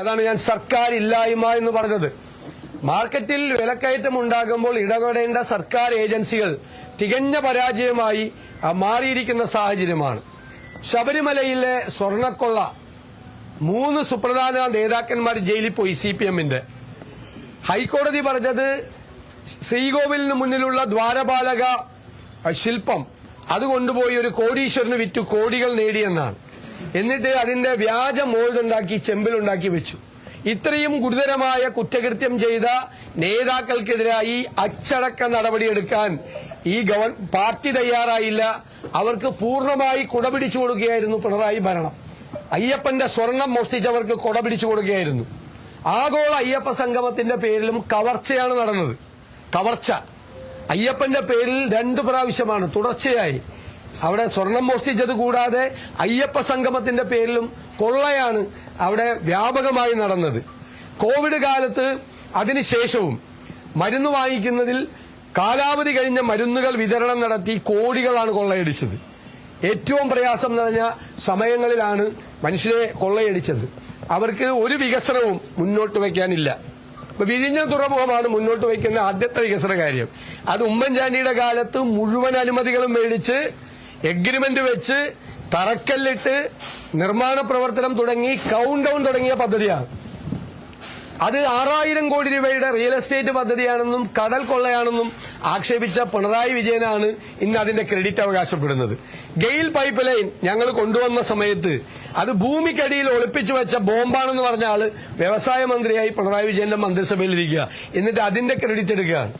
അതാണ് ഞാൻ സർക്കാർ ഇല്ലായ്മ എന്ന് പറഞ്ഞത്. മാർക്കറ്റിൽ വിലക്കയറ്റം ഉണ്ടാകുമ്പോൾ ഇടപെടേണ്ട സർക്കാർ ഏജൻസികൾ തികഞ്ഞ പരാജയമായി മാറിയിരിക്കുന്ന സാഹചര്യമാണ്. ശബരിമലയിലെ സ്വർണക്കൊള്ള 3 സുപ്രധാന നേതാക്കന്മാർ ജയിലിൽ പോയി. CPM-ന്റെ ഹൈക്കോടതി പറഞ്ഞത് ശ്രീകോവിലിന് മുന്നിലുള്ള ദ്വാരപാലക ശില്പം അത് കൊണ്ടുപോയി ഒരു കോടീശ്വരന് വിറ്റു കോടികൾ നേടിയെന്നാണ്. എന്നിട്ട് അതിന്റെ വ്യാജ മോൾഡ് ഉണ്ടാക്കി ചെമ്പിലുണ്ടാക്കി വെച്ചു. ഇത്രയും ഗുരുതരമായ കുറ്റകൃത്യം ചെയ്ത നേതാക്കൾക്കെതിരായി അച്ചടക്ക നടപടിയെടുക്കാൻ ഈ പാർട്ടി തയ്യാറായില്ല. അവർക്ക് പൂർണ്ണമായി കുടപിടിച്ചു കൊടുക്കുകയായിരുന്നു പിണറായി ഭരണം. അയ്യപ്പന്റെ സ്വർണം മോഷ്ടിച്ചവർക്ക് കുടപിടിച്ചു കൊടുക്കുകയായിരുന്നു. ആഗോള അയ്യപ്പ സംഗമത്തിന്റെ പേരിലും കവർച്ചയാണ് നടന്നത്. കവർച്ച അയ്യപ്പന്റെ പേരിൽ 2 പ്രാവശ്യമാണ് തുടർച്ചയായി. അവിടെ സ്വർണം മോഷ്ടിച്ചത് കൂടാതെ അയ്യപ്പ സംഗമത്തിന്റെ പേരിലും കൊള്ളയാണ് അവിടെ വ്യാപകമായി നടന്നത്. കോവിഡ് കാലത്ത് അതിനുശേഷവും മരുന്ന് വാങ്ങിക്കുന്നതിൽ കാലാവധി കഴിഞ്ഞ മരുന്നുകൾ വിതരണം നടത്തി കോടികളാണ് കൊള്ളയടിച്ചത്. ഏറ്റവും പ്രയാസം നിറഞ്ഞ സമയങ്ങളിലാണ് മനുഷ്യരെ കൊള്ളയടിച്ചത്. അവർക്ക് ഒരു വികസനവും മുന്നോട്ട് വയ്ക്കാനില്ല. വിഴിഞ്ഞം തുറമുഖമാണ് മുന്നോട്ട് വയ്ക്കുന്ന ആദ്യത്തെ വികസന കാര്യം. അത് ഉമ്മൻചാണ്ടിയുടെ കാലത്ത് മുഴുവൻ അനുമതികളും മേടിച്ച് എഗ്രിമെന്റ് വെച്ച് തറക്കല്ലിട്ട് നിർമ്മാണ പ്രവർത്തനം തുടങ്ങി കൗണ്ട് ഡൌൺ തുടങ്ങിയ പദ്ധതിയാണ്. അത് 6000 കോടി രൂപയുടെ റിയൽ എസ്റ്റേറ്റ് പദ്ധതിയാണെന്നും കടൽ കൊള്ളയാണെന്നും ആക്ഷേപിച്ച പിണറായി വിജയനാണ് ഇന്ന് അതിന്റെ ക്രെഡിറ്റ് അവകാശപ്പെടുന്നത്. ഗെയിൽ പൈപ്പ് ലൈൻ ഞങ്ങൾ കൊണ്ടുവന്ന സമയത്ത് അത് ഭൂമിക്കടിയിൽ ഒളിപ്പിച്ചു വെച്ച ബോംബാണെന്ന് പറഞ്ഞ ആള് വ്യവസായ മന്ത്രിയായി പിണറായി വിജയന്റെ മന്ത്രിസഭയിലിരിക്കുക. എന്നിട്ട് അതിന്റെ ക്രെഡിറ്റ് എടുക്കുകയാണ്.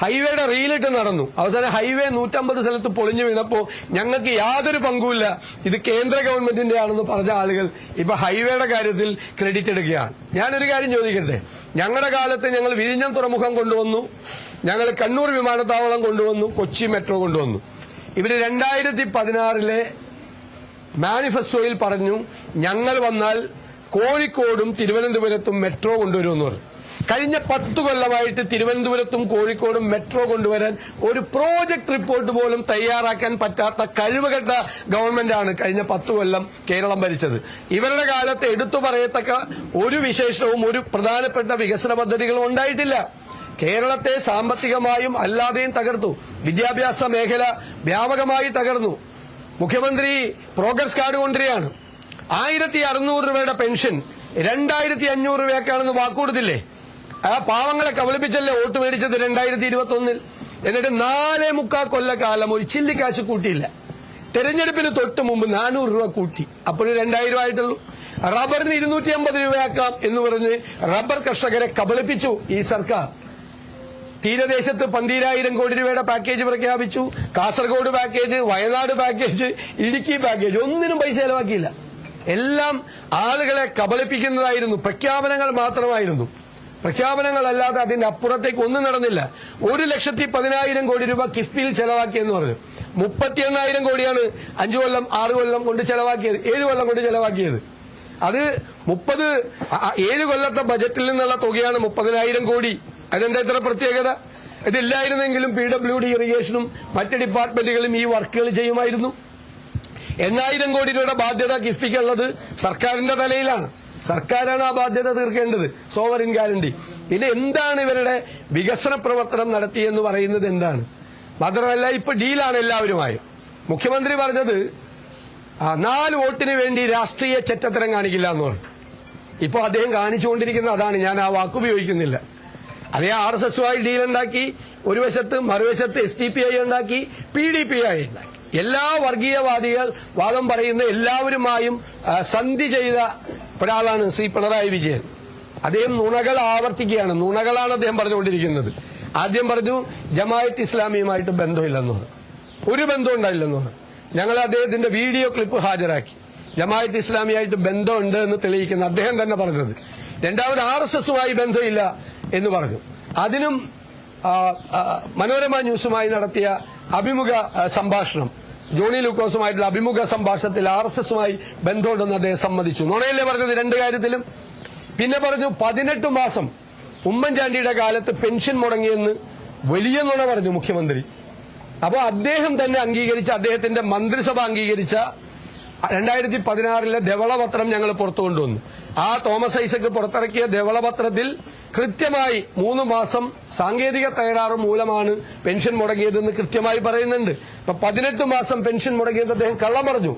ഹൈവേയുടെ റീലിട്ട് നടന്നു. അവസാനം ഹൈവേ 150 സ്ഥലത്ത് പൊളിഞ്ഞു വീണപ്പോ ഞങ്ങൾക്ക് യാതൊരു പങ്കുമില്ല, ഇത് കേന്ദ്ര ഗവൺമെന്റിന്റെ ആണെന്ന് പറഞ്ഞ ആളുകൾ ഇപ്പൊ ഹൈവേയുടെ കാര്യത്തിൽ ക്രെഡിറ്റ് എടുക്കുകയാണ്. ഞാനൊരു കാര്യം ചോദിക്കട്ടെ, ഞങ്ങളുടെ കാലത്ത് ഞങ്ങൾ വിഴിഞ്ഞം തുറമുഖം കൊണ്ടുവന്നു, ഞങ്ങൾ കണ്ണൂർ വിമാനത്താവളം കൊണ്ടുവന്നു, കൊച്ചി മെട്രോ കൊണ്ടുവന്നു. ഇവര് 2016 മാനിഫെസ്റ്റോയിൽ പറഞ്ഞു ഞങ്ങൾ വന്നാൽ കോഴിക്കോടും തിരുവനന്തപുരത്തും മെട്രോ കൊണ്ടുവരുമെന്ന് പറഞ്ഞു. കഴിഞ്ഞ 10 കൊല്ലമായിട്ട് തിരുവനന്തപുരത്തും കോഴിക്കോടും മെട്രോ കൊണ്ടുവരാൻ ഒരു പ്രോജക്ട് റിപ്പോർട്ട് പോലും തയ്യാറാക്കാൻ പറ്റാത്ത കഴിവുകെട്ട ഗവൺമെന്റാണ് കഴിഞ്ഞ 10 കൊല്ലം കേരളം ഭരിച്ചത്. ഇവരുടെ കാലത്ത് എടുത്തു പറയത്തക്ക ഒരു വിശേഷവും ഒരു പ്രധാനപ്പെട്ട വികസന പദ്ധതികളും ഉണ്ടായിട്ടില്ല. കേരളത്തെ സാമ്പത്തികമായും അല്ലാതെയും തകർത്തു. വിദ്യാഭ്യാസ മേഖല വ്യാപകമായി തകർന്നു. മുഖ്യമന്ത്രി പ്രോഗ്രസ് കാർഡ് കൊണ്ടുവരികയാണ്. 1600 രൂപയുടെ പെൻഷൻ 2500 രൂപയൊക്കെയാണെന്ന് വാക്കുകൊടുത്തില്ലേ? ആ പാവങ്ങളെ കബളിപ്പിച്ചല്ലേ വോട്ട് മേടിച്ചത് 2021. എന്നിട്ട് 4.25 കൊല്ലക്കാലം ഒരു ചില്ലിക്കാശ് കൂട്ടിയില്ല. തെരഞ്ഞെടുപ്പിന് തൊട്ട് മുമ്പ് 400 രൂപ കൂട്ടി. അപ്പോഴും 2000 ആയിട്ടുള്ളൂ. റബ്ബറിന് 250 രൂപയാക്കാം എന്ന് പറഞ്ഞ് റബ്ബർ കർഷകരെ കബളിപ്പിച്ചു ഈ സർക്കാർ. തീരദേശത്ത് 12,000 കോടി രൂപയുടെ പാക്കേജ് പ്രഖ്യാപിച്ചു. Kasaragod package, Wayanad package, Idukki package, ഒന്നിനും പൈസ ചെലവാക്കിയില്ല. എല്ലാം ആളുകളെ കബളിപ്പിക്കുന്നതായിരുന്നു. പ്രഖ്യാപനങ്ങൾ മാത്രമായിരുന്നു. പ്രഖ്യാപനങ്ങളല്ലാതെ അതിന്റെ അപ്പുറത്തേക്ക് ഒന്നും നടന്നില്ല. 1,10,000 കോടി രൂപ കിഫ്ബിയിൽ ചെലവാക്കിയെന്ന് പറഞ്ഞു. 31,000 കോടിയാണ് 5 കൊല്ലം 6 കൊല്ലം കൊണ്ട് ചെലവാക്കിയത്, 7 കൊല്ലം കൊണ്ട് ചെലവാക്കിയത്. അത് 7 കൊല്ലത്തെ ബജറ്റിൽ നിന്നുള്ള തുകയാണ് 30,000 കോടി. അതെന്താ ഇത്ര പ്രത്യേകത? ഇതില്ലായിരുന്നെങ്കിലും PWD ഇറിഗേഷനും മറ്റ് ഡിപ്പാർട്ട്മെന്റുകളും ഈ വർക്കുകൾ ചെയ്യുമായിരുന്നു. 8,000 കോടി രൂപയുടെ ബാധ്യത കിഫ്ബിക്കുള്ളത് സർക്കാരിന്റെ തലയിലാണ്. സർക്കാരാണ് ആ ബാധ്യത തീർക്കേണ്ടത്, സോവറിൻ ഗ്യാരണ്ടി. പിന്നെ എന്താണ് ഇവരുടെ വികസന പ്രവർത്തനം നടത്തിയെന്ന് പറയുന്നത് എന്താണ്? മാത്രമല്ല ഇപ്പൊ ഡീലാണ് എല്ലാവരുമായും. മുഖ്യമന്ത്രി പറഞ്ഞത് 4 വോട്ടിന് വേണ്ടി രാഷ്ട്രീയ ചെറ്റത്തരം കാണിക്കില്ല എന്ന് പറഞ്ഞു. ഇപ്പൊ അദ്ദേഹം കാണിച്ചുകൊണ്ടിരിക്കുന്ന അതാണ്. ഞാൻ ആ വാക്കുപയോഗിക്കുന്നില്ല. അതേ RSSുമായി ഡീലുണ്ടാക്കി, ഒരു വശത്ത് മറുവശത്ത് SDPI ഉണ്ടാക്കി, PDPI ഉണ്ടാക്കി. എല്ലാ വർഗീയവാദികൾ വാദം പറയുന്ന എല്ലാവരുമായും സന്ധി ചെയ്ത ഒരാളാണ് ശ്രീ പിണറായി വിജയൻ. അദ്ദേഹം നുണകൾ ആവർത്തിക്കുകയാണ്. നുണകളാണ് അദ്ദേഹം പറഞ്ഞുകൊണ്ടിരിക്കുന്നത്. ആദ്യം പറഞ്ഞു ജമാഅത്ത് ഇസ്ലാമിയുമായിട്ട് ബന്ധമില്ലെന്ന് പറഞ്ഞു. ഒരു ബന്ധം ഉണ്ടായില്ലെന്ന് പറഞ്ഞു. ഞങ്ങൾ അദ്ദേഹത്തിന്റെ വീഡിയോ ക്ലിപ്പ് ഹാജരാക്കി. ജമാഅത്ത് ഇസ്ലാമിയായിട്ട് ബന്ധമുണ്ട് എന്ന് തെളിയിക്കുന്ന അദ്ദേഹം തന്നെ പറഞ്ഞത്. രണ്ടാമത് RSSുമായി ബന്ധമില്ല എന്ന് പറഞ്ഞു. അതിനും മനോരമ ന്യൂസുമായി നടത്തിയ അഭിമുഖ സംഭാഷണം, ജോണി ലൂക്കോസുമായിട്ടുള്ള അഭിമുഖ സംഭാഷണത്തിൽ RSSുമായി ബന്ധമുണ്ടെന്ന് അദ്ദേഹം സമ്മതിച്ചു. നുണയല്ലേ പറഞ്ഞത് 2 കാര്യത്തിലും? പിന്നെ പറഞ്ഞു 18 മാസം ഉമ്മൻചാണ്ടിയുടെ കാലത്ത് പെൻഷൻ മുടങ്ങിയെന്ന് വലിയ നുണ പറഞ്ഞു മുഖ്യമന്ത്രി. അപ്പോൾ അദ്ദേഹം തന്നെ അംഗീകരിച്ച, അദ്ദേഹത്തിന്റെ മന്ത്രിസഭ അംഗീകരിച്ച 2016 ധവളപത്രം ഞങ്ങൾ പുറത്തു കൊണ്ടുവന്നു. ആ തോമസ് ഐസക് പുറത്തിറക്കിയ ധവളപത്രത്തിൽ കൃത്യമായി 3 മാസം സാങ്കേതിക തകരാറ് മൂലമാണ് പെൻഷൻ മുടങ്ങിയതെന്ന് കൃത്യമായി പറയുന്നുണ്ട്. ഇപ്പൊ 18 മാസം പെൻഷൻ മുടങ്ങിയത് അദ്ദേഹം കള്ളം പറഞ്ഞു.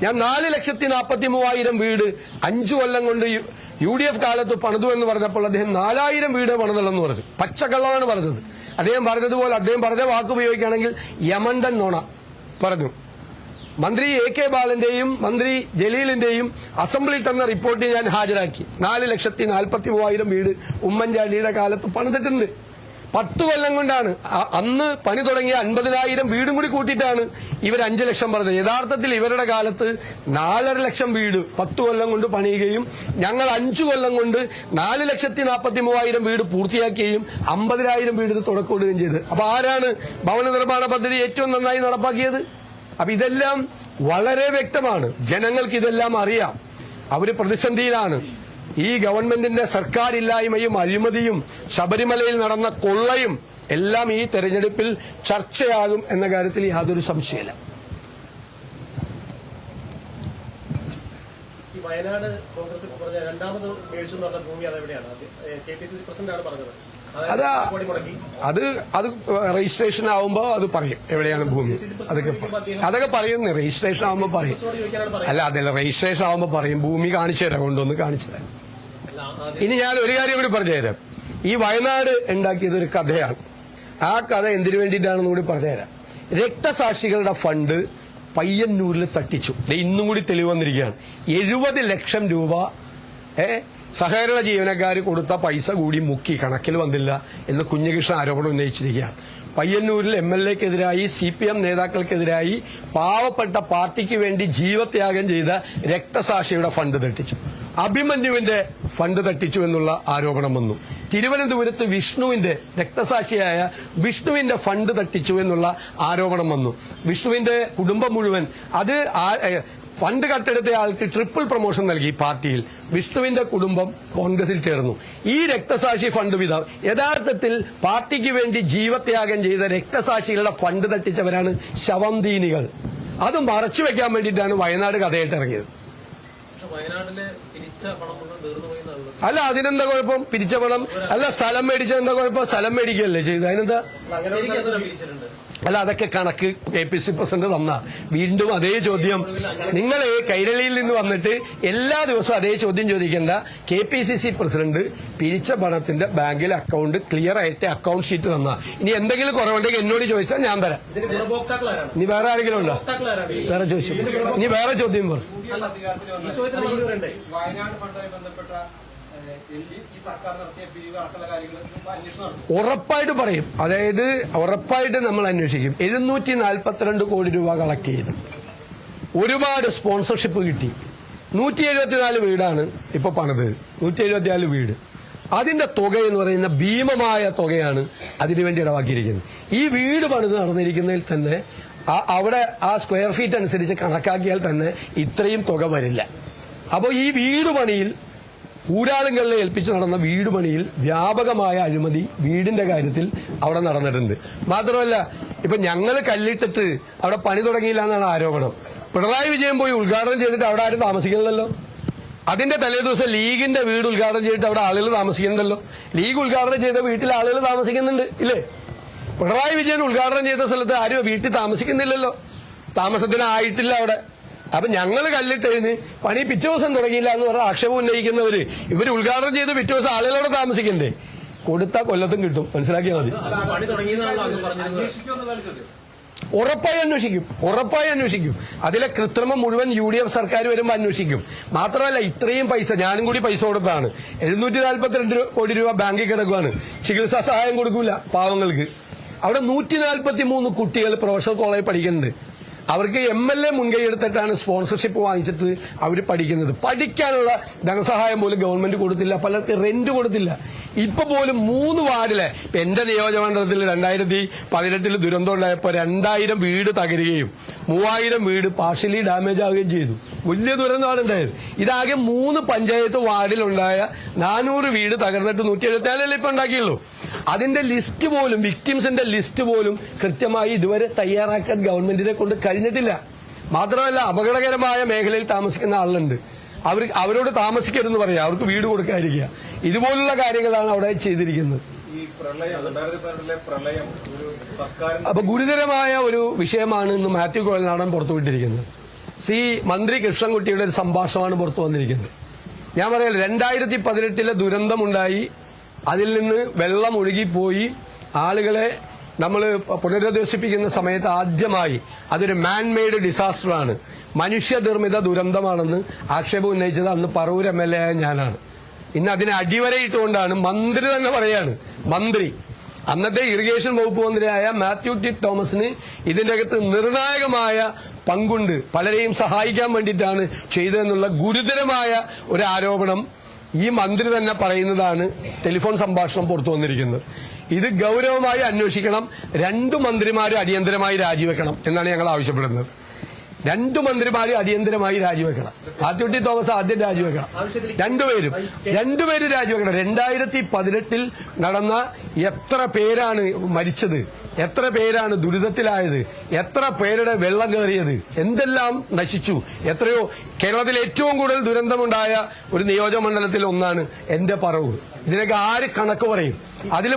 ഞാൻ 4,43,000 വീട് 5 കൊല്ലം കൊണ്ട് UDF കാലത്ത് പണിതു എന്ന് പറഞ്ഞപ്പോൾ അദ്ദേഹം 4,000 വീട് പണിതുള്ളെന്ന് പറഞ്ഞു. പച്ചക്കള്ളമാണ് പറഞ്ഞത്. അദ്ദേഹം പറഞ്ഞതുപോലെ അദ്ദേഹം പറഞ്ഞ വാക്ക് ഉപയോഗിക്കുകയാണെങ്കിൽ യമണ്ടൻ നോണ പറഞ്ഞു. മന്ത്രി AK ബാലന്റെയും മന്ത്രി ജലീലിന്റെയും അസംബ്ലിയിൽ തന്ന റിപ്പോർട്ട് ഞാൻ ഹാജരാക്കി. 4,43,000 വീട് ഉമ്മൻചാണ്ടിയുടെ കാലത്ത് പണിതിട്ടുണ്ട്. 10 കൊല്ലം കൊണ്ടാണ്. അന്ന് പണി തുടങ്ങിയ 50,000 വീടും കൂടി കൂട്ടിയിട്ടാണ് ഇവർ 5 ലക്ഷം പറഞ്ഞത്. യഥാർത്ഥത്തിൽ ഇവരുടെ കാലത്ത് 4.5 ലക്ഷം വീട് 10 കൊല്ലം കൊണ്ട് പണിയുകയും ഞങ്ങൾ 5 കൊല്ലം കൊണ്ട് 4,43,000 വീട് പൂർത്തിയാക്കുകയും 50,000 വീടിന് തുടക്കമിടുകയും ചെയ്ത്. അപ്പൊ ആരാണ് ഭവന നിർമ്മാണ പദ്ധതി ഏറ്റവും നന്നായി നടപ്പാക്കിയത്? അപ്പൊ ഇതെല്ലാം വളരെ വ്യക്തമാണ്. ജനങ്ങൾക്ക് ഇതെല്ലാം അറിയാം. അവര് പ്രതിസന്ധിയിലാണ്. ഈ ഗവൺമെന്റിന്റെ സർക്കാരില്ലായ്മയും അഴിമതിയും ശബരിമലയിൽ നടന്ന കൊള്ളയും എല്ലാം ഈ തെരഞ്ഞെടുപ്പിൽ ചർച്ചയാകും എന്ന കാര്യത്തിൽ യാതൊരു സംശയമില്ല. വയനാട് കോൺഗ്രസ് പറഞ്ഞ രണ്ടാമത് മേടിച്ചു എന്ന് പറഞ്ഞ ഭൂമി അതെവിടെയാണ്? KPCC പ്രസിഡന്റാണ് പറഞ്ഞത്. അത് രജിസ്ട്രേഷൻ ആവുമ്പോ അത് പറയും എവിടെയാണ് ഭൂമി. അതൊക്കെ പറയും. രജിസ്ട്രേഷൻ ആവുമ്പോ പറയും. അല്ല അതല്ല, രജിസ്ട്രേഷൻ ആവുമ്പോ പറയും. ഭൂമി കാണിച്ചു തരാം, കൊണ്ടൊന്ന് കാണിച്ചു തരാം. ഇനി ഞാൻ ഒരു കാര്യം കൂടി പറഞ്ഞുതരാം. ഈ വയനാട് ഉണ്ടാക്കിയത് ഒരു കഥയാണ്. ആ കഥ എന്തിനു വേണ്ടിയിട്ടാണെന്ന് കൂടി പറഞ്ഞുതരാം. രക്തസാക്ഷികളുടെ ഫണ്ട് പയ്യന്നൂരിൽ തട്ടിച്ചു. ഇന്നും കൂടി തെളിവ് വന്നിരിക്കുകയാണ്. 70 ലക്ഷം രൂപ സഹകരണ ജീവനക്കാർ കൊടുത്ത പൈസ കൂടി മുക്കി, കണക്കിൽ വന്നില്ല എന്ന് കുഞ്ഞകൃഷ്ണൻ ആരോപണം ഉന്നയിച്ചിരിക്കുകയാണ്. പയ്യന്നൂരിൽ MLA-ക്കെതിരായി CPM നേതാക്കൾക്കെതിരായി പാവപ്പെട്ട പാർട്ടിക്ക് വേണ്ടി ജീവത്യാഗം ചെയ്ത രക്തസാക്ഷിയുടെ ഫണ്ട് തട്ടിച്ചു. അഭിമന്യുവിന്റെ ഫണ്ട് തട്ടിച്ചു എന്നുള്ള ആരോപണം വന്നു. തിരുവനന്തപുരത്ത് വിഷ്ണുവിന്റെ രക്തസാക്ഷിയായ വിഷ്ണുവിന്റെ ഫണ്ട് തട്ടിച്ചു എന്നുള്ള ആരോപണം വന്നു. വിഷ്ണുവിന്റെ കുടുംബം മുഴുവൻ അത് ഫണ്ട് കട്ടെടുത്ത ആൾക്ക് ട്രിപ്പിൾ പ്രൊമോഷൻ നൽകി പാർട്ടിയിൽ. വിഷ്ണുവിന്റെ കുടുംബം കോൺഗ്രസിൽ ചേർന്നു. ഈ രക്തസാക്ഷി ഫണ്ട് യഥാർത്ഥത്തിൽ പാർട്ടിക്ക് വേണ്ടി ജീവത്യാഗം ചെയ്ത രക്തസാക്ഷികളുടെ ഫണ്ട് തട്ടിച്ചവരാണ് ശവംദീനികൾ. അത് മറച്ചു വെക്കാൻ വേണ്ടിയിട്ടാണ് വയനാട് കഥയായിട്ട് ഇറങ്ങിയത്. അല്ല, അതിനെന്താ കുഴപ്പം? പിരിച്ച പണം അല്ല, സ്ഥലം മേടിച്ച എന്താ കുഴപ്പം? സ്ഥലം മേടിക്കുകയല്ലേ ചെയ്ത്, അതിനെന്താ? അല്ല, അതൊക്കെ കണക്ക് KPCC പ്രസിഡന്റ് തന്ന. വീണ്ടും അതേ ചോദ്യം നിങ്ങൾ കൈരളിയിൽ നിന്ന് വന്നിട്ട് എല്ലാ ദിവസവും അതേ ചോദ്യം ചോദിക്കേണ്ട. KPCC പ്രസിഡന്റ് പിരിച്ച പണത്തിന്റെ ബാങ്കിൽ അക്കൗണ്ട് ക്ലിയർ ആയിട്ട് അക്കൗണ്ട് ഷീറ്റ് തന്ന. ഇനി എന്തെങ്കിലും കുറവുണ്ടെങ്കിൽ എന്നോട് ചോദിച്ചാൽ ഞാൻ തരാം. ഇനി വേറെ ആരെങ്കിലും ഉണ്ടോ? വേറെ ചോദിച്ചു. ഇനി വേറെ ചോദ്യം പറഞ്ഞു. ഉറപ്പായിട്ട് പറയും. അതായത് ഉറപ്പായിട്ട് നമ്മൾ അന്വേഷിക്കും. 742 കോടി രൂപ കളക്ട് ചെയ്തു. ഒരുപാട് സ്പോൺസർഷിപ്പ് കിട്ടി. 174 വീടാണ് ഇപ്പൊ പണിത്. 174 വീട്. അതിന്റെ തുക എന്ന് പറയുന്ന ഭീമമായ തുകയാണ് അതിനുവേണ്ടി ഇടവാക്കിയിരിക്കുന്നത്. ഈ വീട് പണിത് നടന്നിരിക്കുന്നതിൽ തന്നെ അവിടെ ആ സ്ക്വയർ ഫീറ്റ് അനുസരിച്ച് കണക്കാക്കിയാൽ തന്നെ ഇത്രയും തുക വരില്ല. അപ്പോൾ ഈ വീട് പണിയിൽ ഊരാളുകളിലെ ഏൽപ്പിച്ച് നടന്ന വീട് പണിയിൽ വ്യാപകമായ അഴിമതി വീടിന്റെ കാര്യത്തിൽ അവിടെ നടന്നിട്ടുണ്ട്. മാത്രമല്ല, ഇപ്പൊ ഞങ്ങൾ കല്ലിട്ടിട്ട് അവിടെ പണി തുടങ്ങിയില്ല എന്നാണ് ആരോപണം. പിണറായി വിജയൻ പോയി ഉദ്ഘാടനം ചെയ്തിട്ട് അവിടെ ആരും താമസിക്കുന്നില്ലല്ലോ. അതിന്റെ തലേദിവസം ലീഗിന്റെ വീട് ഉദ്ഘാടനം ചെയ്തിട്ട് അവിടെ ആളുകൾ താമസിക്കുന്നുണ്ടല്ലോ. ലീഗ് ഉദ്ഘാടനം ചെയ്ത വീട്ടിൽ ആളുകൾ താമസിക്കുന്നുണ്ട് ഇല്ലേ? പിണറായി വിജയൻ ഉദ്ഘാടനം ചെയ്ത സ്ഥലത്ത് ആരും വീട്ടിൽ താമസിക്കുന്നില്ലല്ലോ. താമസത്തിനായിട്ടില്ല അവിടെ. അപ്പൊ ഞങ്ങൾ കല്ലിട്ടതിന് പണി പിറ്റേ ദിവസം തുടങ്ങിയില്ല എന്ന് പറഞ്ഞ ആക്ഷേപം ഉന്നയിക്കുന്നവര് ഇവര് ഉദ്ഘാടനം ചെയ്ത് പിറ്റേ ദിവസം ആളുകളോട് താമസിക്കണ്ടേ? കൊടുത്താൽ കൊല്ലത്തും കിട്ടും, മനസ്സിലാക്കിയാൽ മതി. ഉറപ്പായി അന്വേഷിക്കും. അതിലെ കൃത്രിമം മുഴുവൻ UDF സർക്കാർ വരുമ്പോൾ അന്വേഷിക്കും. മാത്രമല്ല, ഇത്രയും പൈസ ഞാനും കൂടി പൈസ കൊടുത്താണ്. 742 കോടി രൂപ ബാങ്കിൽ കിടക്കുകയാണ്. ചികിത്സാ സഹായം കൊടുക്കൂല പാവങ്ങൾക്ക്. അവിടെ 143 കുട്ടികൾ പ്രൊഫഷണൽ കോളേജിൽ പഠിക്കുന്നുണ്ട്. അവർക്ക് MLA മുൻകൈ എടുത്തിട്ടാണ് സ്പോൺസർഷിപ്പ് വാങ്ങിച്ചിട്ട് അവർ പഠിക്കുന്നത്. പഠിക്കാനുള്ള ധനസഹായം പോലും ഗവൺമെന്റ് കൊടുത്തില്ല. പലർക്ക് റെന്റ് കൊടുത്തില്ല. ഇപ്പൊ പോലും 3 വാർഡിലെ ഇപ്പൊ എന്റെ നിയോജകമണ്ഡലത്തിൽ 2018 ദുരന്തം ഉണ്ടായപ്പോൾ 2000 വീട് തകരുകയും 3000 വീട് പാർഷ്യലി ഡാമേജ് ആവുകയും ചെയ്തു. വലിയ ദുരന്തമാണ് ഉണ്ടായത്. ഇതാകെ 3 പഞ്ചായത്ത് വാർഡിലുണ്ടായ 400 വീട് തകർന്നിട്ട് 174 ഇപ്പൊ ഉണ്ടാക്കിയുള്ളൂ. അതിന്റെ ലിസ്റ്റ് പോലും, വിക്ടിംസിന്റെ ലിസ്റ്റ് പോലും കൃത്യമായി ഇതുവരെ തയ്യാറാക്കാൻ ഗവൺമെന്റിനെ കൊണ്ട് കഴിഞ്ഞിട്ടില്ല. മാത്രമല്ല, അപകടകരമായ മേഖലയിൽ താമസിക്കുന്ന ആളുണ്ട്. അവരോട് താമസിക്കരുതെന്ന് പറയാം, അവർക്ക് വീട് കൊടുക്കാതിരിക്കുക. ഇതുപോലുള്ള കാര്യങ്ങളാണ് അവിടെ ചെയ്തിരിക്കുന്നത്. അപ്പൊ ഗുരുതരമായ ഒരു വിഷയമാണ് ഇന്ന് മാത്യു കുഴൽനാടൻ പുറത്തുവിട്ടിരിക്കുന്നത്. മന്ത്രി കൃഷ്ണൻകുട്ടിയുടെ ഒരു സംഭാഷണമാണ് പുറത്തു വന്നിരിക്കുന്നത്. ഞാൻ പറയാം, 2018 ദുരന്തമുണ്ടായി, അതിൽ നിന്ന് വെള്ളം ഒഴുകിപ്പോയി ആളുകളെ നമ്മൾ പുനരധിവസിപ്പിക്കുന്ന സമയത്ത് ആദ്യമായി അതൊരു മാൻമെയ്ഡ് ഡിസാസ്റ്ററാണ്, മനുഷ്യനിർമ്മിത ദുരന്തമാണെന്ന് ആക്ഷേപം ഉന്നയിച്ചത് അന്ന് പറവൂർ MLA ആയ ഞാനാണ്. ഇന്ന് അതിനെ അടിവരയിട്ടുകൊണ്ടാണ് മന്ത്രി തന്നെ പറയാണ്, മന്ത്രി അന്നത്തെ ഇറിഗേഷൻ വകുപ്പ് മന്ത്രിയായ മാത്യു ടി തോമസിന് ഇതിന്റെ അകത്ത് നിർണായകമായ പങ്കുണ്ട്, പലരെയും സഹായിക്കാൻ വേണ്ടിയിട്ടാണ് ചെയ്തതെന്നുള്ള ഗുരുതരമായ ഒരു ആരോപണം ഈ മന്ത്രി തന്നെ പറയുന്നതാണ് ടെലിഫോൺ സംഭാഷണം പുറത്തു വന്നിരിക്കുന്നത്. ഇത് ഗൌരവമായി അന്വേഷിക്കണം. 2 മന്ത്രിമാരും അടിയന്തരമായി രാജിവെക്കണം എന്നാണ് ഞങ്ങൾ ആവശ്യപ്പെടുന്നത്. 2 മന്ത്രിമാരും അടിയന്തരമായി രാജിവെക്കണം. മാത്യു ടി തോമസ് ആദ്യം രാജിവെക്കണം. രണ്ടുപേരും രാജിവെക്കണം. 2018 നടന്ന എത്ര പേരാണ് മരിച്ചത്, എത്ര പേരാണ് ദുരിതത്തിലായത്, എത്ര പേരുടെ വെള്ളം കയറിയത്, എന്തെല്ലാം നശിച്ചു, എത്രയോ. കേരളത്തിൽ ഏറ്റവും കൂടുതൽ ദുരന്തമുണ്ടായ ഒരു നിയോജകമണ്ഡലത്തിൽ ഒന്നാണ് എന്റെ പറവൂർ. ഇതിനൊക്കെ ആര് കണക്ക് പറയും? അതിൽ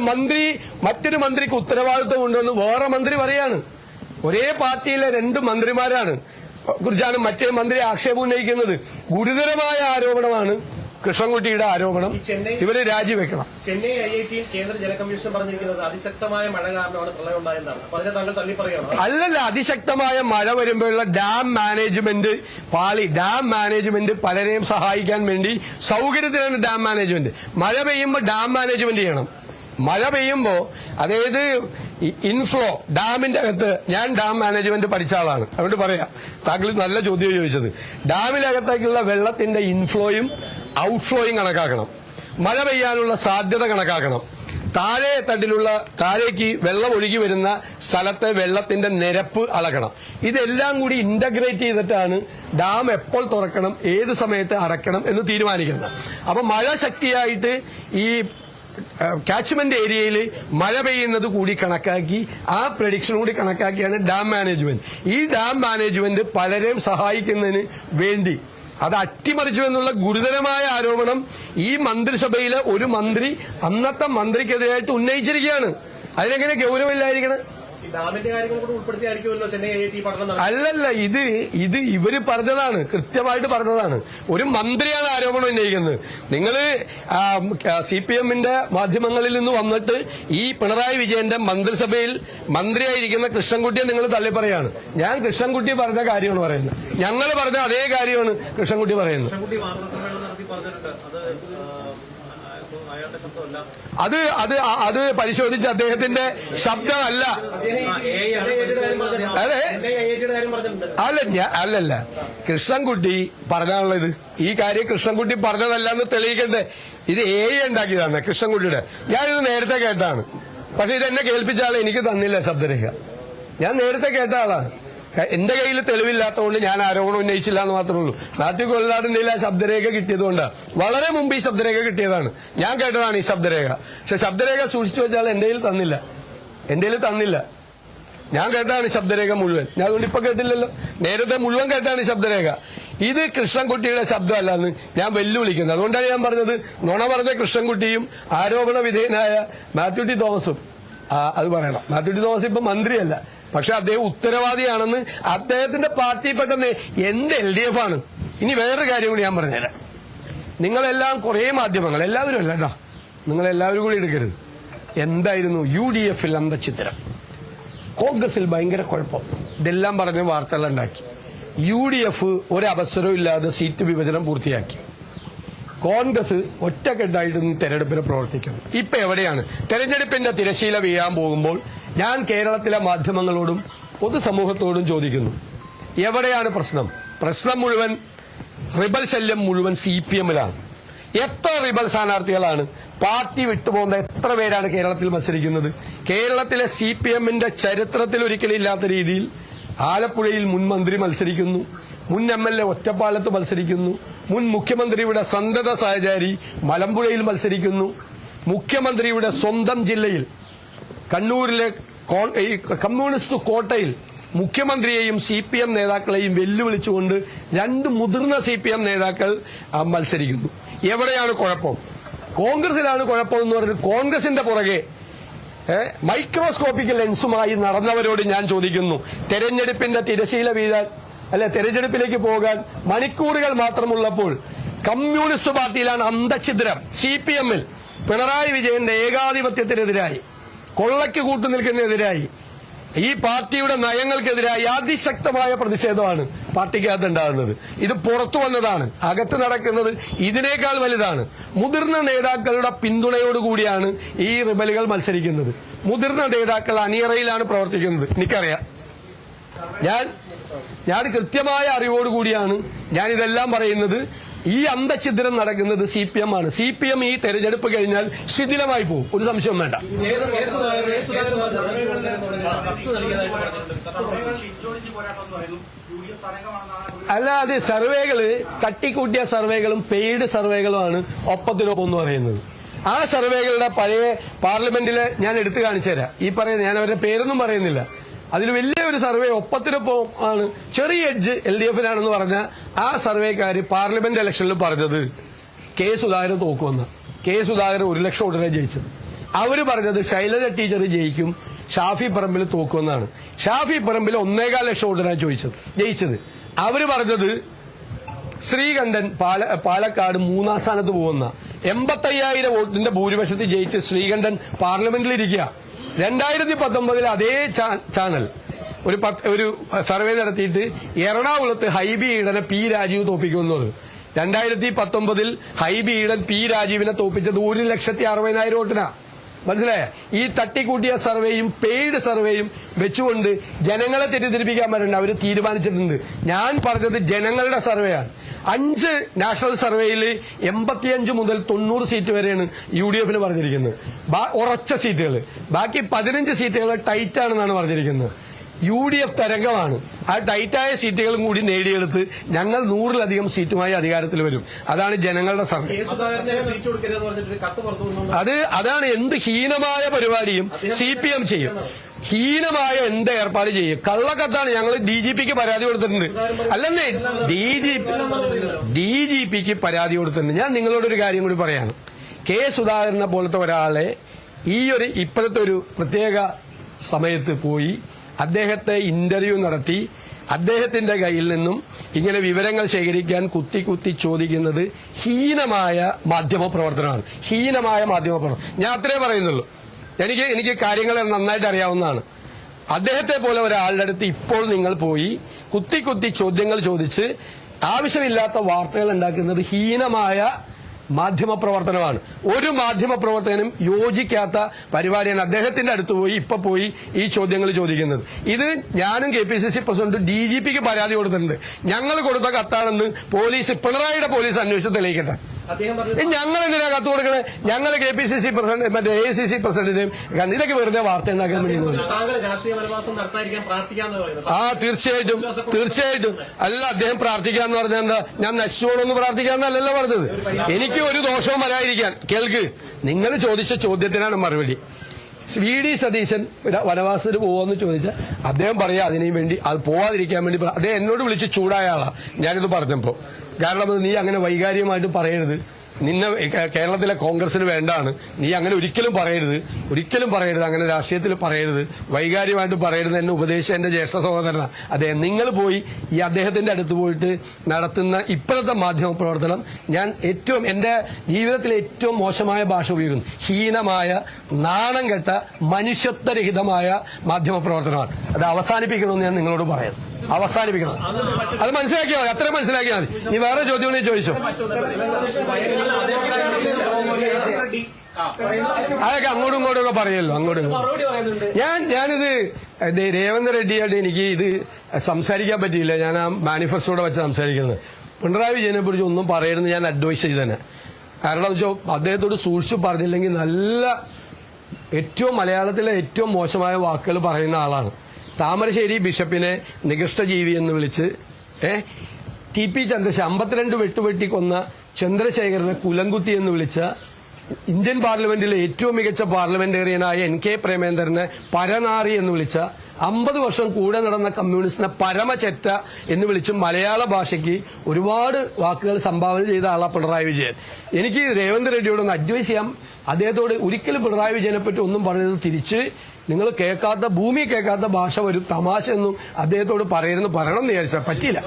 മറ്റൊരു മന്ത്രിക്ക് ഉത്തരവാദിത്വം ഉണ്ടെന്ന് വേറെ മന്ത്രി പറയാണ്. ഒരേ പാർട്ടിയിലെ 2 മന്ത്രിമാരാണ് കുറിച്ചാണ് മറ്റേ മന്ത്രി ആക്ഷേപം ഉന്നയിക്കുന്നത്. ഗുരുതരമായ ആരോപണമാണ് കൃഷ്ണൻകുട്ടിയുടെ ആരോപണം. ഇവര് രാജിവെക്കണം. ചെന്നൈ IIT കേന്ദ്ര ജല കമ്മീഷൻ പറഞ്ഞിരിക്കുന്നത് അതിശക്തമായ മഴ കാരണമാണ് പ്രളയം ഉണ്ടായെന്നാണ്. അപ്പൊ അതിനെ താങ്കൾ തള്ളി പറയുകയാണ്? അല്ലല്ല, അതിശക്തമായ മഴ വരുമ്പോഴുള്ള ഡാം മാനേജ്മെന്റ് പലരെയും സഹായിക്കാൻ വേണ്ടി സൗകര്യത്തിനാണ് ഡാം മാനേജ്മെന്റ്. മഴ പെയ്യുമ്പോൾ ഡാം മാനേജ്മെന്റ് ചെയ്യണം. മഴ പെയ്യുമ്പോ, അതായത് ഇൻഫ്ലോ ഡാമിന്റെ അകത്ത്, ഞാൻ ഡാം മാനേജ്മെന്റ് പഠിച്ച ആളാണ്, അതുകൊണ്ട് പറയാം, താങ്കൾ നല്ല ചോദ്യം ചോദിച്ചത്. ഡാമിനകത്തേക്കുള്ള വെള്ളത്തിന്റെ ഇൻഫ്ലോയും ഔട്ട്ഫ്ലോയും കണക്കാക്കണം, മഴ പെയ്യാനുള്ള സാധ്യത കണക്കാക്കണം, താഴേക്ക് വെള്ളം ഒഴുകി വരുന്ന സ്ഥലത്തെ വെള്ളത്തിന്റെ നിരപ്പ് അളക്കണം. ഇതെല്ലാം കൂടി ഇന്റഗ്രേറ്റ് ചെയ്തിട്ടാണ് ഡാം എപ്പോൾ തുറക്കണം, ഏത് സമയത്ത് അടയ്ക്കണം എന്ന് തീരുമാനിക്കുന്നത്. അപ്പൊ മഴ ശക്തിയായിട്ട് ഈ കാച്ച്മെന്റ് ഏരിയയിൽ മഴ പെയ്യുന്നത് കൂടി കണക്കാക്കി, ആ പ്രഡിക്ഷൻ കൂടി കണക്കാക്കിയാണ് ഡാം മാനേജ്മെന്റ്. ഈ ഡാം മാനേജ്മെന്റ് പലരെയും സഹായിക്കുന്നതിന് വേണ്ടി അത് അട്ടിമറിച്ചു എന്നുള്ള ഗുരുതരമായ ആരോപണം ഈ മന്ത്രിസഭയിലെ ഒരു മന്ത്രി അന്നത്തെ മന്ത്രിക്കെതിരായിട്ട് ഉന്നയിച്ചിരിക്കുകയാണ്. അതിനെങ്ങനെ ഗൗരവമില്ലായിരിക്കണം? ഡാമിന്റെ കാര്യങ്ങൾ കൂടെ ഉൾപ്പെടുത്തിയായിരിക്കുമല്ലോ ചെന്നൈ IIT പഠനം നടത്തുന്നത്. അല്ലല്ല, ഇത് ഇവര് പറഞ്ഞതാണ്, കൃത്യമായിട്ട് പറഞ്ഞതാണ്. ഒരു മന്ത്രിയാണ് ആരോപണം ഉന്നയിക്കുന്നത്. നിങ്ങള് CPMന്റെ മാധ്യമങ്ങളിൽ നിന്ന് വന്നിട്ട് ഈ പിണറായി വിജയന്റെ മന്ത്രിസഭയിൽ മന്ത്രിയായിരിക്കുന്ന കൃഷ്ണൻകുട്ടിയെ നിങ്ങൾ തള്ളിപ്പറയാണ്. ഞാൻ കൃഷ്ണൻകുട്ടി പറഞ്ഞ കാര്യമാണ് പറയുന്നത്. ഞങ്ങൾ പറഞ്ഞ അതേ കാര്യമാണ് കൃഷ്ണൻകുട്ടി പറയുന്നത്. അത് പരിശോധിച്ച് അദ്ദേഹത്തിന്റെ ശബ്ദമല്ല. അല്ലല്ല, കൃഷ്ണൻകുട്ടി പറഞ്ഞാണുള്ളത്. ഈ കാര്യം കൃഷ്ണൻകുട്ടി പറഞ്ഞതല്ല എന്ന് തെളിയിക്കണ്ടേ? ഇത് ഉണ്ടാക്കിയതാണ് കൃഷ്ണൻകുട്ടിയുടെ. ഞാനിത് നേരത്തെ കേട്ടാണ്, പക്ഷെ ഇതെന്നെ കേൾപ്പിച്ച ആളെ എനിക്ക് തന്നില്ല ശബ്ദരേഖ. ഞാൻ നേരത്തെ കേട്ട ആളാണ്. എന്റെ കയ്യിൽ തെളിവില്ലാത്തതുകൊണ്ട് ഞാൻ ആരോപണം ഉന്നയിച്ചില്ല എന്ന് മാത്രമേ ഉള്ളൂ. മാത്യു കൊല്ലനാടിന്റെ ആ ശബ്ദരേഖ കിട്ടിയതുകൊണ്ടാണ്. വളരെ മുമ്പ് ഈ ശബ്ദരേഖ കിട്ടിയതാണ്, ഞാൻ കേട്ടതാണ് ഈ ശബ്ദരേഖ. പക്ഷെ ശബ്ദരേഖ സൂക്ഷിച്ചു വെച്ചാൽ എന്റെ കയ്യിൽ തന്നില്ല. ഞാൻ കേട്ടാണ് ശബ്ദരേഖ മുഴുവൻ. ഞാൻ അതുകൊണ്ട് ഇപ്പൊ കേട്ടില്ലല്ലോ, നേരത്തെ മുഴുവൻ കേട്ടാണ് ശബ്ദരേഖ. ഇത് കൃഷ്ണൻകുട്ടിയുടെ ശബ്ദമല്ലെന്ന് ഞാൻ വെല്ലുവിളിക്കുന്നത്. അതുകൊണ്ടാണ് ഞാൻ പറഞ്ഞത്, നുണ പറഞ്ഞ കൃഷ്ണൻകുട്ടിയും ആരോപണ വിധേയനായ മാത്യു ടി തോമസും അത് പറയണം. മാത്യു ടി തോമസ് ഇപ്പൊ മന്ത്രിയല്ല, പക്ഷെ അദ്ദേഹം ഉത്തരവാദിയാണെന്ന് അദ്ദേഹത്തിന്റെ പാർട്ടിയിൽപ്പെട്ട എന്ത് LDF ആണ്. ഇനി വേറൊരു കാര്യം കൂടി ഞാൻ പറഞ്ഞുതരാം. നിങ്ങളെല്ലാം കുറെ മാധ്യമങ്ങൾ, എല്ലാവരും അല്ല കേട്ടോ, നിങ്ങളെല്ലാവരും കൂടി എടുക്കരുത്. എന്തായിരുന്നു UDF-ൽ അന്തചിത്രം, കോൺഗ്രസിൽ ഭയങ്കര കുഴപ്പം, ഇതെല്ലാം പറഞ്ഞ് വാർത്തകളുണ്ടാക്കി. UDF ഒരവസരവും ഇല്ലാതെ സീറ്റ് വിഭജനം പൂർത്തിയാക്കി. കോൺഗ്രസ് ഒറ്റക്കെട്ടായിട്ട് തെരഞ്ഞെടുപ്പിന് പ്രവർത്തിക്കുന്നു. ഇപ്പൊ എവിടെയാണ് തെരഞ്ഞെടുപ്പിന്റെ തിരശീല വീഴാൻ പോകുമ്പോൾ ഞാൻ കേരളത്തിലെ മാധ്യമങ്ങളോടും പൊതുസമൂഹത്തോടും ചോദിക്കുന്നു, എവിടെയാണ് പ്രശ്നം മുഴുവൻ, റിബൽ ശല്യം മുഴുവൻ CPM-ലാണ്. എത്ര റിബൽ സ്ഥാനാർത്ഥികളാണ് പാർട്ടി വിട്ടുപോകുന്ന എത്ര പേരാണ് കേരളത്തിൽ മത്സരിക്കുന്നത്? കേരളത്തിലെ CPM-ന്റെ ചരിത്രത്തിൽ ഒരിക്കലും ഇല്ലാത്ത രീതിയിൽ ആലപ്പുഴയിൽ മുൻ മന്ത്രി മത്സരിക്കുന്നു, മുൻ MLA ഒറ്റപ്പാലത്ത് മത്സരിക്കുന്നു, മുൻ മുഖ്യമന്ത്രിയുടെ സന്തത സഹചാരി മലമ്പുഴയിൽ മത്സരിക്കുന്നു, മുഖ്യമന്ത്രിയുടെ സ്വന്തം ജില്ലയിൽ കണ്ണൂരിലെ കമ്മ്യൂണിസ്റ്റ് കോട്ടയിൽ മുഖ്യമന്ത്രിയെയും CPM നേതാക്കളെയും വെല്ലുവിളിച്ചുകൊണ്ട് 2 മുതിർന്ന CPM നേതാക്കൾ മത്സരിക്കുന്നു. എവിടെയാണ് കുഴപ്പം? കോൺഗ്രസിലാണ് കുഴപ്പമെന്ന് പറഞ്ഞിട്ട് കോൺഗ്രസിന്റെ പുറകെ മൈക്രോസ്കോപ്പിക് ലെൻസുമായി നടന്നവരോട് ഞാൻ ചോദിക്കുന്നു, തെരഞ്ഞെടുപ്പിന്റെ തിരശീല വീഴാൻ തെരഞ്ഞെടുപ്പിലേക്ക് പോകാൻ മണിക്കൂറുകൾ മാത്രമുള്ളപ്പോൾ കമ്മ്യൂണിസ്റ്റ് പാർട്ടിയിലാണ് അന്തഛിദ്രം. CPM-ൽ പിണറായി വിജയന്റെ ഏകാധിപത്യത്തിനെതിരായി, കൊള്ളയ്ക്ക് കൂട്ടുനിൽക്കുന്നതിനെതിരായി, ഈ പാർട്ടിയുടെ നയങ്ങൾക്കെതിരായി അതിശക്തമായ പ്രതിഷേധമാണ് പാർട്ടിക്കകത്ത് ഉണ്ടാകുന്നത്. ഇത് പുറത്തു വന്നതാണ്, അകത്ത് നടക്കുന്നത് ഇതിനേക്കാൾ വലുതാണ്. മുതിർന്ന നേതാക്കളുടെ പിന്തുണയോടുകൂടിയാണ് ഈ റിബലുകൾ മത്സരിക്കുന്നത്. മുതിർന്ന നേതാക്കൾ അണിയറയിലാണ് പ്രവർത്തിക്കുന്നത്. എനിക്കറിയാം, ഞാൻ കൃത്യമായ അറിവോടുകൂടിയാണ് ഞാൻ ഇതെല്ലാം പറയുന്നത്. ഈ അന്തഛിദ്രം നടക്കുന്നത് CPM ആണ്. CPM ഈ തെരഞ്ഞെടുപ്പ് കഴിഞ്ഞാൽ ശിഥിലമായി പോകും, ഒരു സംശയവും വേണ്ട. അല്ല, അത് സർവേകള് തട്ടിക്കൂട്ടിയ സർവേകളും പെയ്ഡ് സർവേകളുമാണ് ഒപ്പത്തിനൊപ്പം എന്ന് പറയുന്നത്. ആ സർവേകളുടെ പഴയ പാർലമെന്റിലെ ഞാൻ എടുത്തു കാണിച്ചു തരാം. ഈ പറയുന്ന ഞാൻ അവരുടെ പേരൊന്നും പറയുന്നില്ല. അതിൽ വലിയൊരു സർവേ ഒപ്പത്തിനൊപ്പം ആണ്. ചെറിയ എഡ്ജ് LDF-നാണെന്ന് പറഞ്ഞ ആ സർവേക്കാര് പാർലമെന്റ് ഇലക്ഷനിൽ പറഞ്ഞത് കെ സുധാകരൻ തോക്കുമെന്ന്. കെ സുധാകരൻ 1 ലക്ഷം വോട്ടിനെ ജയിച്ചത്. അവര് പറഞ്ഞത് ശൈലജ ടീച്ചർ ജയിക്കും, ഷാഫി പറമ്പിൽ തോക്കുമെന്നാണ്. ഷാഫി പറമ്പിൽ 1.25 ലക്ഷം വോട്ടിനാണ് ജയിച്ചത്. അവര് പറഞ്ഞത് ശ്രീകണ്ഠൻ പാലക്കാട് 3-ാം സ്ഥാനത്ത് പോകുന്ന 85,000 വോട്ടിന്റെ ഭൂരിപക്ഷത്തിൽ ജയിച്ച് ശ്രീകണ്ഠൻ പാർലമെന്റിലിരിക്കുക. 2019 അതേ ചാനൽ ഒരു സർവേ നടത്തിയിട്ട് എറണാകുളത്ത് ഹൈബി ഈഡനെ P രാജീവ് തോപ്പിക്കുമെന്ന് പറഞ്ഞു. 2019 ഹൈബി ഈഡൻ P രാജീവിനെ തോപ്പിച്ചത് 1,60,60,000 വോട്ടിനാ. മനസ്സിലായ? ഈ തട്ടിക്കൂട്ടിയ സർവേയും പെയ്ഡ് സർവേയും വെച്ചുകൊണ്ട് ജനങ്ങളെ തെറ്റിദ്ധരിപ്പിക്കാൻ പറ്റണ്ട. അവർ തീരുമാനിച്ചിട്ടുണ്ട്. ഞാൻ പറഞ്ഞത് ജനങ്ങളുടെ സർവേയാണ്. 5 നാഷണൽ സർവേയിൽ 85 മുതൽ 90 സീറ്റ് വരെയാണ് UDF-ന് പറഞ്ഞിരിക്കുന്നത്, ഉറച്ച സീറ്റുകൾ. ബാക്കി 15 സീറ്റുകൾ ടൈറ്റാണെന്നാണ് പറഞ്ഞിരിക്കുന്നത്. UDF തരംഗമാണ്. ആ ടൈറ്റായ സീറ്റുകളും കൂടി നേടിയെടുത്ത് ഞങ്ങൾ 100-ലധികം സീറ്റുമായി അധികാരത്തിൽ വരും. അതാണ് ജനങ്ങളുടെ സർവേ. അതാണ് എന്ത് ഹീനമായ പരിപാടിയും CPM ചെയ്യും. ഹീനമായ എന്ത് ഏർപ്പാട് ചെയ്യും. കള്ളക്കത്താണ്. ഞങ്ങൾ DGP-ക്ക് പരാതി കൊടുത്തിട്ടുണ്ട്. അല്ലെന്നേ, DGP-ക്ക് പരാതി കൊടുത്തിട്ടുണ്ട്. ഞാൻ നിങ്ങളോടൊരു കാര്യം കൂടി പറയാണ്. കെ സുധാകരനെ പോലത്തെ ഒരാളെ ഇപ്പോഴത്തെ ഒരു പ്രത്യേക സമയത്ത് പോയി അദ്ദേഹത്തെ ഇന്റർവ്യൂ നടത്തി അദ്ദേഹത്തിന്റെ കയ്യിൽ നിന്നും ഇങ്ങനെ വിവരങ്ങൾ ശേഖരിക്കാൻ കുത്തി ചോദിക്കുന്നത് ഹീനമായ മാധ്യമപ്രവർത്തനമാണ്. ഹീനമായ മാധ്യമപ്രവർത്തനം. ഞാൻ അത്രേ പറയുന്നുള്ളൂ. എനിക്ക് കാര്യങ്ങൾ നന്നായിട്ട് അറിയാവുന്നതാണ്. അദ്ദേഹത്തെ പോലെ ഒരാളുടെ അടുത്ത് ഇപ്പോൾ നിങ്ങൾ പോയി കുത്തി ചോദ്യങ്ങൾ ചോദിച്ച് ആവശ്യമില്ലാത്ത വാർത്തകൾ ഉണ്ടാക്കുന്നത് ഹീനമായ മാധ്യമപ്രവർത്തനമാണ്. ഒരു മാധ്യമപ്രവർത്തകനും യോജിക്കാത്ത പരിപാടിയാണ് അദ്ദേഹത്തിന്റെ അടുത്ത് പോയി ഈ ചോദ്യങ്ങൾ ചോദിക്കുന്നത്. ഇത് ഞാനും KPCC പ്രസിഡന്റ് DGP-ക്ക് പരാതി കൊടുത്തിട്ടുണ്ട്. ഞങ്ങൾ കൊടുത്ത കത്താണെന്ന് പിണറായിയുടെ പോലീസ് അന്വേഷിച്ച് തെളിയിക്കട്ടെ. ഞങ്ങൾ എന്തിനാ കത്ത് കൊടുക്കണേ? ഞങ്ങൾ KPCC പ്രസിഡന്റ് മറ്റേ AICC പ്രസിഡന്റിനെയും ഇതൊക്കെ വെറുതെ വാർത്ത ഉണ്ടാക്കാൻ വേണ്ടി. തീർച്ചയായിട്ടും അല്ല. അദ്ദേഹം പ്രാർത്ഥിക്കാന്ന് പറഞ്ഞാൽ എന്താ? ഞാൻ നശിച്ചോളൊന്ന് പ്രാർത്ഥിക്കാന്നല്ലല്ലോ പറഞ്ഞത്. എനിക്ക് ഒരു ദോഷവും വരാതിരിക്കാൻ. കേൾക്ക്, നിങ്ങൾ ചോദിച്ച ചോദ്യത്തിനാണ് മറുപടി. VD സതീശൻ വനവാസത്തിന് പോവാന്ന് ചോദിച്ചാൽ അദ്ദേഹം പറയാ അതിനു വേണ്ടി അത് പോവാതിരിക്കാൻ വേണ്ടി അദ്ദേഹം എന്നോട് വിളിച്ച് ചൂടായ ആളാ ഞാനിത് പറഞ്ഞപ്പോ. കാരണം നീ അങ്ങനെ വൈകാരികമായിട്ട് പറയരുത്, നിന്നെ കേരളത്തിലെ കോൺഗ്രസിന് വേണ്ടാണ്, നീ അങ്ങനെ ഒരിക്കലും പറയരുത്, അങ്ങനെ രാഷ്ട്രീയത്തിൽ പറയരുത്, വൈകാര്യമായിട്ട് പറയരുത് എന്നെ ഉപദേശിച്ച എന്റെ ജ്യേഷ്ഠ സഹോദരനാണ് അദ്ദേഹം. നിങ്ങൾ പോയി ഈ അദ്ദേഹത്തിന്റെ അടുത്ത് പോയിട്ട് നടത്തുന്ന ഇപ്പോഴത്തെ മാധ്യമ പ്രവർത്തനം ഞാൻ എന്റെ ജീവിതത്തിലെ ഏറ്റവും മോശമായ ഭാഷ ഉപയോഗിക്കുന്നു. ഹീനമായ, നാണം കെട്ട, മനുഷ്യത്വരഹിതമായ മാധ്യമ പ്രവർത്തനമാണ്. അത് അവസാനിപ്പിക്കണമെന്ന് ഞാൻ നിങ്ങളോട് പറയുന്നു. അവസാനിപ്പിക്കണം. അത് മനസ്സിലാക്കിയാൽ മതി. അത്ര മനസ്സിലാക്കിയാൽ മതി. നീ വേറെ ചോദ്യം ചോദിച്ചോ. അതൊക്കെ അങ്ങോട്ടും ഇങ്ങോട്ടും ഒക്കെ പറയല്ലോ. ഞാനിത് രേവന്ത് റെഡ്ഡിയായിട്ട് എനിക്ക് ഇത് സംസാരിക്കാൻ പറ്റിയില്ല. ഞാൻ ആ മാനിഫെസ്റ്റോടെ വെച്ച് സംസാരിക്കുന്നത്. പിണറായി വിജയനെ കുറിച്ച് ഒന്നും പറയരുതെന്ന് ഞാൻ അഡ്വൈസ് ചെയ്തന്നെ. കാരണം എന്ന് വെച്ചാൽ അദ്ദേഹത്തോട് സൂക്ഷിച്ചു പറഞ്ഞില്ലെങ്കിൽ മലയാളത്തിലെ ഏറ്റവും മോശമായ വാക്കുകൾ പറയുന്ന ആളാണ്. താമരശ്ശേരി ബിഷപ്പിനെ നികൃഷ്ടജീവി എന്ന് വിളിച്ച് TP ചന്ദ്രശേഖരൻ 52 വെട്ടുവെട്ടി കൊന്ന ചന്ദ്രശേഖരനെ കുലംകുത്തി എന്ന് വിളിച്ച ഇന്ത്യൻ പാർലമെന്റിലെ ഏറ്റവും മികച്ച പാർലമെന്റേറിയനായ NK പ്രേമേന്ദ്രനെ പരനാറി എന്ന് വിളിച്ച 50 വർഷം കൂടെ നടന്ന കമ്മ്യൂണിസ്റ്റിനെ പരമചെറ്റ എന്ന് വിളിച്ച് മലയാള ഭാഷയ്ക്ക് ഒരുപാട് വാക്കുകൾ സംഭാവന ചെയ്ത ആളാണ് പിണറായി വിജയൻ. എനിക്ക് രേവന്ത് റെഡ്ഡിയോട് ഒന്ന് അഡ്വൈസ് ചെയ്യാം, അദ്ദേഹത്തോട് ഒരിക്കലും പിണറായി വിജയനെ പറ്റി ഒന്നും പറഞ്ഞത് തിരിച്ച് നിങ്ങൾ കേൾക്കാത്ത, ഭൂമി കേൾക്കാത്ത ഭാഷ വരും, തമാശ എന്നും അദ്ദേഹത്തോട് പറയണം എന്ന് വിചാരിച്ചാൽ പറ്റില്ല.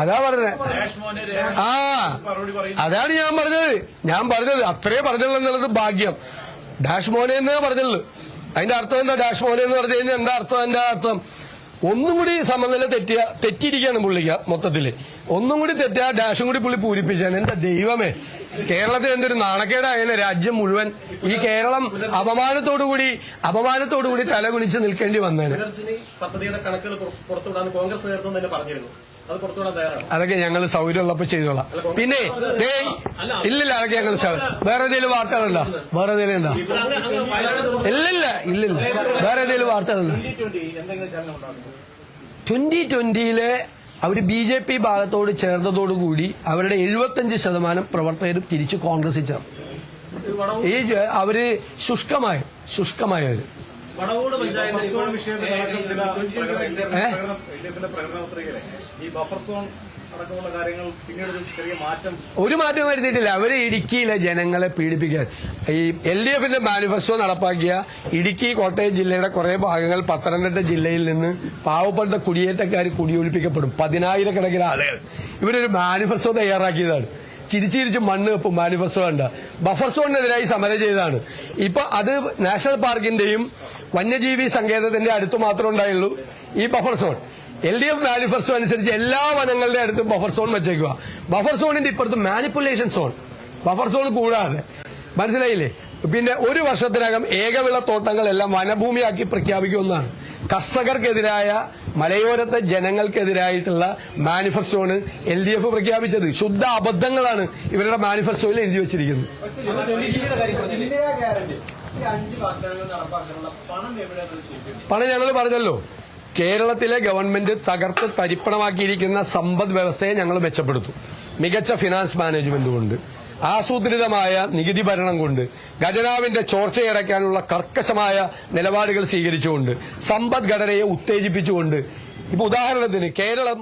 അതാ പറഞ്ഞത്. അതാണ് ഞാൻ പറഞ്ഞത് അത്രേ പറഞ്ഞുള്ളൂ എന്നുള്ളത് ഭാഗ്യം. ഡാഷ് മോനെ എന്നേ പറഞ്ഞുള്ളൂ. അതിന്റെ അർത്ഥം എന്താ? ഡാഷ് മോനെ എന്ന് പറഞ്ഞു കഴിഞ്ഞാൽ എന്താ അർത്ഥം? എന്റെ അർത്ഥം ഒന്നും കൂടി സമനില തെറ്റിയിരിക്കുകയാണ് പുള്ളിക്ക്. മൊത്തത്തില് ഒന്നും കൂടി തെറ്റിയ ഡാഷും കൂടി പുള്ളി പൂരിപ്പിച്ചാണ്. എന്റെ ദൈവമേ, കേരളത്തിൽ എന്തൊരു നാണക്കേടായാലും രാജ്യം മുഴുവൻ ഈ കേരളം അപമാനത്തോടുകൂടി തലകുനിച്ച് നിൽക്കേണ്ടി വന്നേനെ. പദ്ധതിയുടെ കണക്കുകൾ പുറത്തുവിടാൻ കോൺഗ്രസ് നേതൃത്വം തന്നെ പറഞ്ഞിരുന്നു. അത് പുറത്തുവിടാൻ തയ്യാറാണ്. അതൊക്കെ ഞങ്ങൾ സൗകര്യമുള്ളപ്പോ ചെയ്തോളാം. പിന്നെ ഇല്ലില്ല, അതൊക്കെ ഞങ്ങൾ വേറെ ഏതെങ്കിലും വാർത്തകളുണ്ടോ? വേറെ ഏതെങ്കിലും ഉണ്ടോ? ഇല്ലില്ല. വേറെ ഏതെങ്കിലും വാർത്തകളുണ്ടോ? 2020 അവര് BJP ഭാഗത്തോട് ചേർന്നതോടുകൂടി അവരുടെ 75% പ്രവർത്തകരും തിരിച്ചു കോൺഗ്രസിൽ ചേർന്നു. ഈ അവര് ശുഷ്കമായവര് വടവൂട് പഞ്ചായത്ത് ഈ ബഫർ സോൺ അടക്കമുള്ള കാര്യങ്ങൾ പിന്നീട് ചെറിയ മാറ്റം വരുത്തിയിട്ടില്ല. അവര് ഇടുക്കിയിലെ ജനങ്ങളെ പീഡിപ്പിക്കാൻ ഈ LDFന്റെ മാനിഫെസ്റ്റോ നടപ്പാക്കിയ ഇടുക്കി, കോട്ടയം ജില്ലയുടെ കുറെ ഭാഗങ്ങൾ പത്തനംതിട്ട ജില്ലയിൽ നിന്ന് പാവപ്പെട്ട കുടിയേറ്റക്കാർ കുടിയൊഴിപ്പിക്കപ്പെടും. 10,000 ആളുകൾ. ഇവരൊരു മാനിഫെസ്റ്റോ തയ്യാറാക്കിയതാണ്. ചിരിച്ചിരിച്ച് മണ്ണ് വെപ്പും മാനിഫെസ്റ്റോ കണ്ട. ബഫർ സോണിനെതിരായി സമരം ചെയ്തതാണ്. ഇപ്പൊ അത് നാഷണൽ പാർക്കിന്റെയും വന്യജീവി സങ്കേതത്തിന്റെ അടുത്ത് മാത്രമേ ഉണ്ടായുള്ളൂ ഈ ബഫർ സോൺ. LDF മാനിഫെസ്റ്റോ അനുസരിച്ച് എല്ലാ വനങ്ങളുടെ അടുത്തും ബഫർ സോൺ വെച്ചേക്കുക. ബഫർ സോണിന്റെ ഇപ്പുറത്ത് മാനിപ്പുലേഷൻ സോൺ, ബഫർ സോൺ കൂടാതെ. മനസ്സിലായില്ലേ? പിന്നെ 1 വർഷത്തിനകം ഏകവിള തോട്ടങ്ങളെല്ലാം വനഭൂമിയാക്കി പ്രഖ്യാപിക്കുമെന്നാണ്. കർഷകർക്കെതിരായ, മലയോരത്തെ ജനങ്ങൾക്കെതിരായിട്ടുള്ള മാനിഫെസ്റ്റോണ് LDF പ്രഖ്യാപിച്ചത്. ശുദ്ധ അബദ്ധങ്ങളാണ് ഇവരുടെ മാനിഫെസ്റ്റോയിൽ എഴുതി വെച്ചിരിക്കുന്നത്. പണം ഞങ്ങൾ പറഞ്ഞല്ലോ, കേരളത്തിലെ ഗവൺമെന്റ് തകർത്ത് തരിപ്പണമാക്കിയിരിക്കുന്ന സമ്പദ് വ്യവസ്ഥയെ ഞങ്ങൾ മെച്ചപ്പെടുത്തും. മികച്ച ഫിനാൻസ് മാനേജ്മെന്റ് കൊണ്ട്, ആസൂത്രിതമായ നികുതി ഭരണം കൊണ്ട്, ഖജനാവിന്റെ ചോർച്ചയടയ്ക്കാനുള്ള കർക്കശമായ നിലപാടുകൾ സ്വീകരിച്ചുകൊണ്ട്, സമ്പദ്ഘടനയെ ഉത്തേജിപ്പിച്ചുകൊണ്ട്. ഇപ്പൊ ഉദാഹരണത്തിന് കേരളം